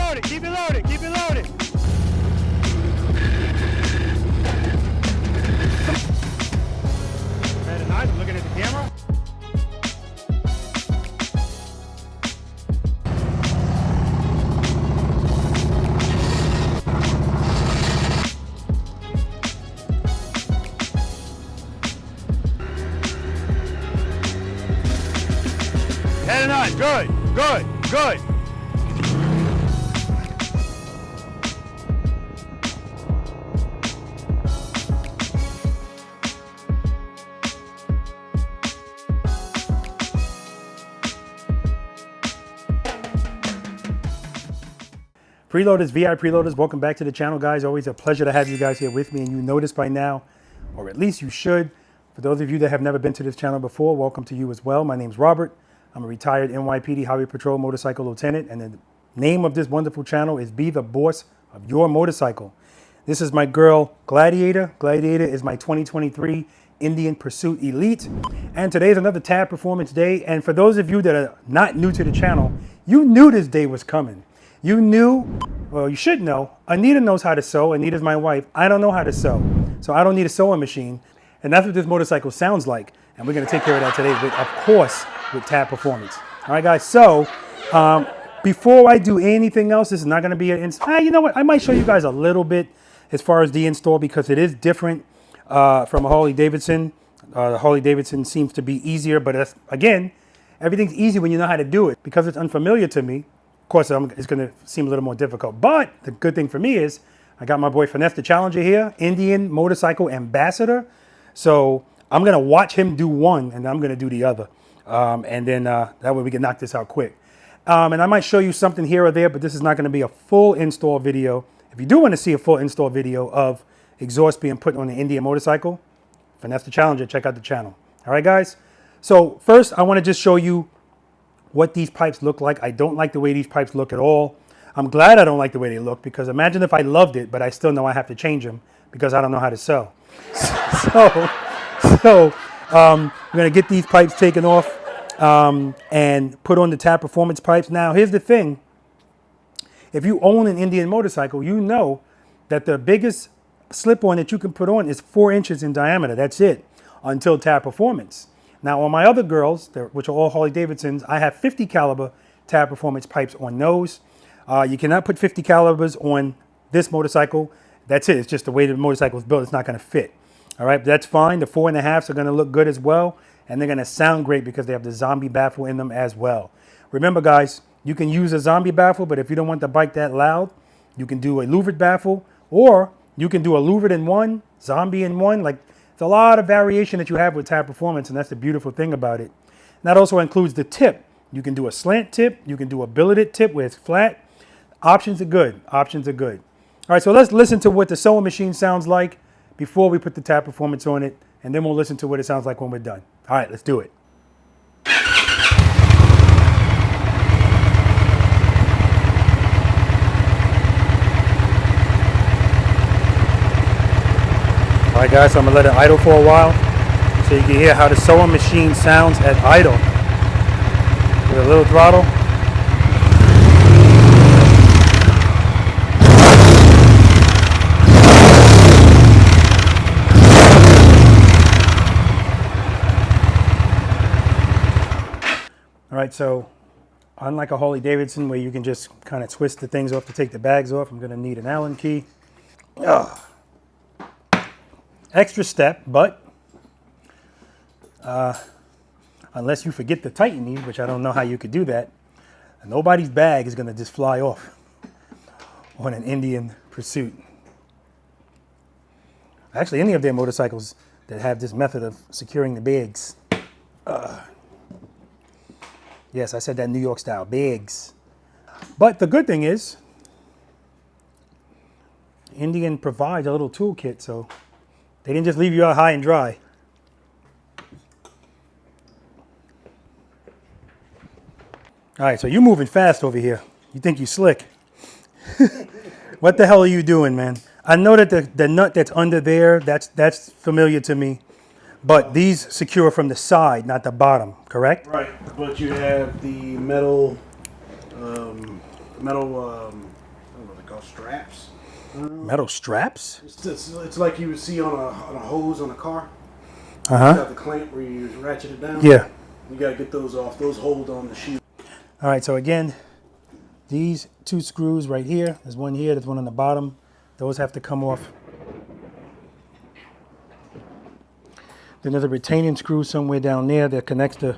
loaded, keep it loaded, keep it loaded. Very nice, looking at the camera. Very nice, good, good, good. Preloaders, V.I.Preloaders, welcome back to the channel, guys. Always a pleasure to have you guys here with me, and you noticed by now, or at least you should. For those of you that have never been to this channel before, welcome to you as well. My name's Robert. I'm a retired NYPD Highway Patrol motorcycle lieutenant, and the name of this wonderful channel is Be the Boss of Your Motorcycle. This is my girl, Gladiator. Gladiator is my 2023 Indian Pursuit Elite, and today is another tab performance day. And for those of you that are not new to the channel, you knew this day was coming. You knew, well, you should know, Anita knows how to sew. Anita's my wife. I don't know how to sew, so I don't need a sewing machine. And that's what this motorcycle sounds like. And we're going to take care of that today, with, of course, with tab performance. All right, guys. So before I do anything else, this is not going to be an install. You know what? I might show you guys a little bit as far as the install, because it is different from a Harley-Davidson. The Harley-Davidson seems to be easier, but that's, again, everything's easy when you know how to do it. Because it's unfamiliar to me, of course, it's going to seem a little more difficult. But the good thing for me is I got my boy Finesse the Challenger here, Indian Motorcycle Ambassador. So I'm going to watch him do one, and I'm going to do the other. And then that way we can knock this out quick. And I might show you something here or there, but this is not going to be a full install video. If you do want to see a full install video of exhaust being put on the Indian motorcycle, Finesse the Challenger, check out the channel. All right, guys. So first, I want to just show you what these pipes look like. I don't like the way these pipes look at all. I'm glad I don't like the way they look, because imagine if I loved it, but I still know I have to change them because I don't know how to sew. So I'm going to get these pipes taken off and put on the tab performance pipes. Now, here's the thing. If you own an Indian motorcycle, you know that the biggest slip-on that you can put on is 4 inches in diameter. That's it, until tab performance. Now, on my other girls, which are all Harley-Davidsons, I have 50 caliber tab performance pipes on those. You cannot put 50 calibers on this motorcycle. That's it. It's just the way the motorcycle is built. It's not going to fit. All right, but that's fine. The 4.5s are going to look good as well, and they're going to sound great because they have the zombie baffle in them as well. Remember, guys, you can use a zombie baffle, but if you don't want the bike that loud, you can do a louvered baffle, or you can do a louvered in one, zombie in one. Like, it's a lot of variation that you have with tab performance, and that's the beautiful thing about it. And that also includes the tip. You can do a slant tip. You can do a billeted tip where it's flat. Options are good. Options are good. All right, so let's listen to what the sewing machine sounds like before we put the tab performance on it, and then we'll listen to what it sounds like when we're done. All right, let's do it. All right, guys, so I'm going to let it idle for a while so you can hear how the sewing machine sounds at idle. With a little throttle. All right, so unlike a Harley-Davidson where you can just kind of twist the things off to take the bags off, I'm going to need an Allen key. Extra step, but unless you forget to tighten these, which I don't know how you could do that, nobody's bag is going to just fly off on an Indian Pursuit. Actually, any of their motorcycles that have this method of securing the bags. Yes, I said that New York style, bags. But the good thing is, Indian provides a little toolkit, so they didn't just leave you out high and dry. All right, so you're moving fast over here. You think you slick. What the hell are you doing, man? I know that the nut that's under there, that's familiar to me. But these secure from the side, not the bottom, correct? Right, but you have the metal metal, I don't know what they call straps. Metal straps? It's like you would see on a hose on a car. Uh-huh. You got the clamp where you ratchet it down. Yeah. You got to get those off. Those hold on the shoe. All right, so again, these two screws right here, there's one here, there's one on the bottom. Those have to come off. Then there's a retaining screw somewhere down there that connects the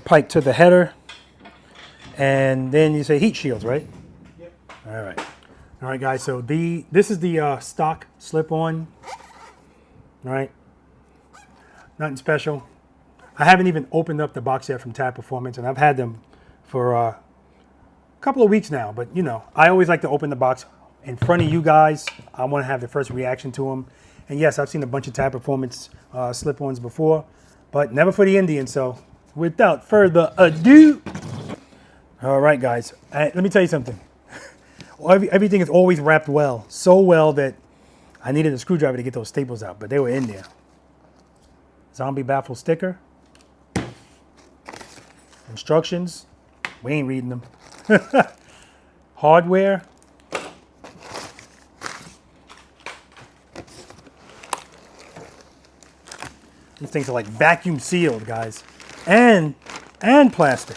pipe to the header. And then you say heat shields, right? Yep. All right. All right, guys, so this is the stock slip-on. All right. Nothing special. I haven't even opened up the box yet from Tab Performance, and I've had them for a couple of weeks now. But, you know, I always like to open the box in front of you guys. I want to have the first reaction to them. And, yes, I've seen a bunch of Tab Performance slip-ons before, but never for the Indian. So, without further ado, all right, guys, let me tell you something. Everything is always wrapped well, so well that I needed a screwdriver to get those staples out, but they were in there. Zombie baffle sticker. Instructions. We ain't reading them. Hardware. These things are like vacuum sealed, guys. And plastic.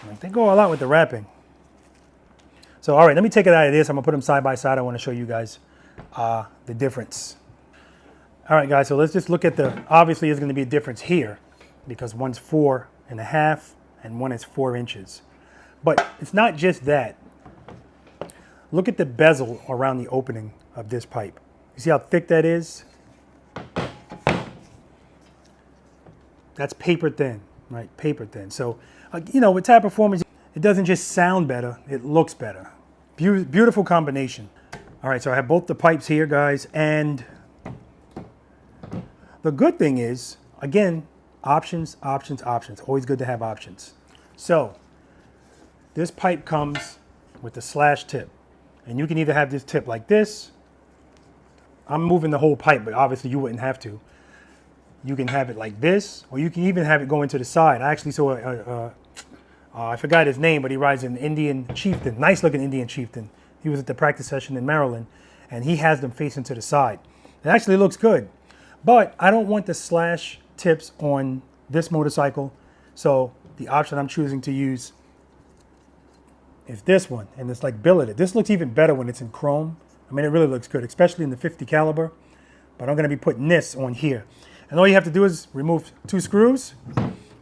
Like, they go all out with the wrapping. So, all right, let me take it out of this. I'm going to put them side by side. I want to show you guys the difference. All right, guys, so let's just look at obviously there's going to be a difference here because one's 4.5 and one is 4 inches. But it's not just that. Look at the bezel around the opening of this pipe. You see how thick that is? That's paper thin, right? Paper thin. So, you know, with Tab Performance, it doesn't just sound better, it looks better. Beautiful combination. All right, so I have both the pipes here, guys, and the good thing is, again, options, options, options. Always good to have options. So, this pipe comes with the slash tip, and you can either have this tip like this. I'm moving the whole pipe, but obviously you wouldn't have to. You can have it like this, or you can even have it going to the side. I actually saw I forgot his name, but he rides an Indian chieftain, nice looking Indian chieftain. He was at the practice session in Maryland, and he has them facing to the side. It actually looks good, but I don't want the slash tips on this motorcycle. So the option I'm choosing to use is this one, and it's like billeted. This looks even better when it's in chrome. I mean, it really looks good, especially in the 50 caliber, but I'm gonna be putting this on here. And all you have to do is remove 2 screws,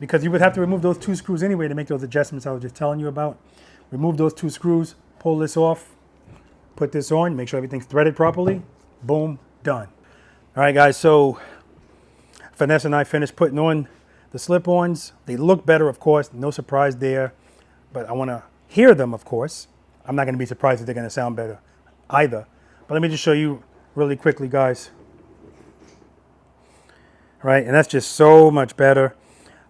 because you would have to remove those 2 screws anyway to make those adjustments I was just telling you about. Remove those 2 screws, pull this off, put this on, make sure everything's threaded properly. Boom, done. All right, guys, so Vanessa and I finished putting on the slip-ons. They look better, of course, no surprise there, but I want to hear them, of course. I'm not going to be surprised if they're going to sound better either. But let me just show you really quickly, guys. All right, and that's just so much better.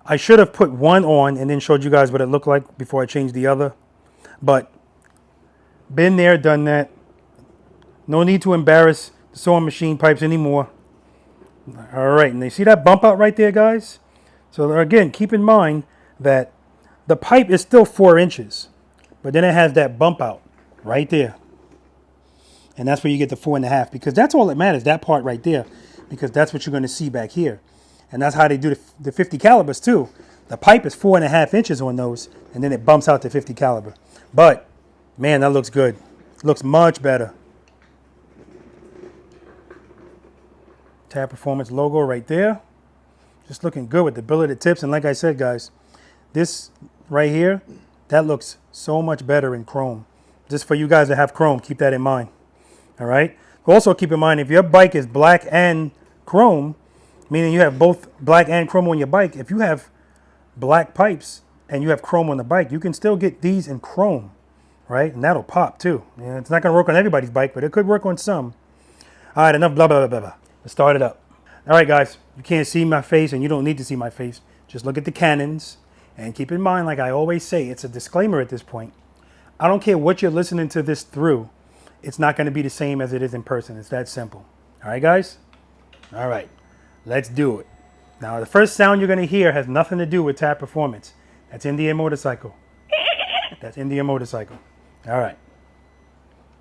I should have put one on and then showed you guys what it looked like before I changed the other. But been there, done that. No need to embarrass the sewing machine pipes anymore. All right, and you see that bump out right there, guys? So again, keep in mind that the pipe is still 4 inches, but then it has that bump out right there. And that's where you get the 4.5, because that's all that matters, that part right there, because that's what you're going to see back here. And that's how they do the 50 calibers too. The pipe is 4.5 inches on those, and then it bumps out to 50 caliber. But, man, that looks good. Looks much better. Tab Performance logo right there. Just looking good with the billeted tips. And like I said, guys, this right here, that looks so much better in chrome. Just for you guys that have chrome, keep that in mind. All right? Also keep in mind, if your bike is black and chrome, meaning you have both black and chrome on your bike, if you have black pipes and you have chrome on the bike, you can still get these in chrome, right? And that'll pop too. Yeah, it's not going to work on everybody's bike, but it could work on some. All right, enough blah, blah, blah, blah. Let's start it up. All right, guys, you can't see my face and you don't need to see my face. Just look at the cannons and keep in mind, like I always say, it's a disclaimer at this point. I don't care what you're listening to this through. It's not going to be the same as it is in person. It's that simple. All right, guys? All right. Let's do it. Now, the first sound you're going to hear has nothing to do with Tab Performance. That's Indian Motorcycle. That's Indian motorcycle. All right.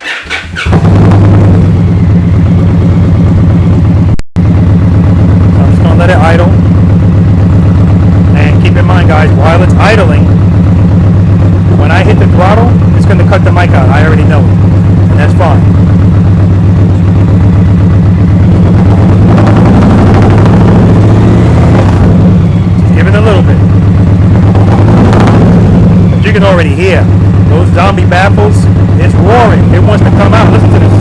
I'm just gonna let it idle. And keep in mind, guys, while it's idling, when I hit the throttle, it's gonna cut the mic out. I already know it, and that's fine. Just give it a little bit. But you can already hear those zombie baffles. It's roaring. It wants to come out. Listen to this.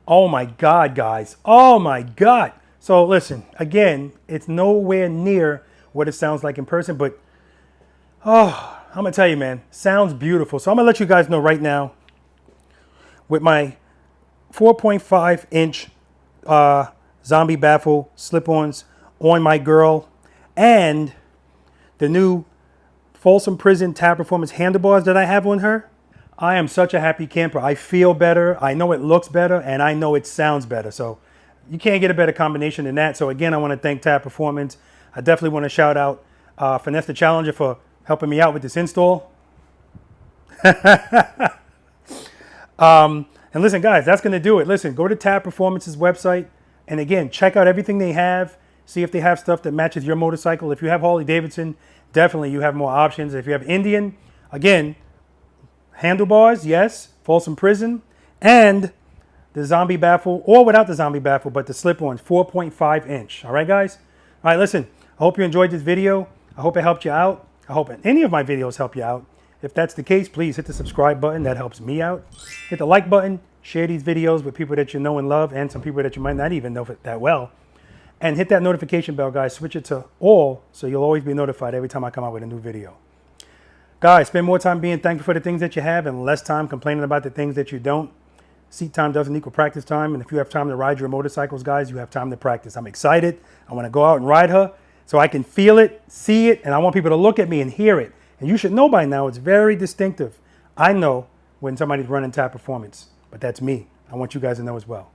Oh my God, guys. Oh my God. So listen, again, it's nowhere near what it sounds like in person, but oh, I'm gonna tell you, man, sounds beautiful. So I'm gonna let you guys know right now with my 4.5 inch zombie baffle slip-ons on my girl and the new Folsom Prison Tab Performance handlebars that I have on her. I am such a happy camper. I feel better. I know it looks better, and I know it sounds better. So you can't get a better combination than that. So again, I want to thank Tab Performance. I definitely want to shout out Finesse the Challenger for helping me out with this install. And listen, guys, that's going to do it. Listen, go to Tab Performance's website, and again, check out everything they have. See if they have stuff that matches your motorcycle. If you have Harley Davidson, definitely you have more options. If you have Indian, again, handlebars, yes, Folsom Prison, and the zombie baffle, or without the zombie baffle, but the slip-ons, 4.5 inch. All right, guys? All right, listen, I hope you enjoyed this video. I hope it helped you out. I hope any of my videos help you out. If that's the case, please hit the subscribe button. That helps me out. Hit the like button. Share these videos with people that you know and love, and some people that you might not even know that well. And hit that notification bell, guys. Switch it to all, so you'll always be notified every time I come out with a new video. Guys, spend more time being thankful for the things that you have and less time complaining about the things that you don't. Seat time doesn't equal practice time. And if you have time to ride your motorcycles, guys, you have time to practice. I'm excited. I want to go out and ride her so I can feel it, see it, and I want people to look at me and hear it. And you should know by now, it's very distinctive. I know when somebody's running Tab Performance, but that's me. I want you guys to know as well.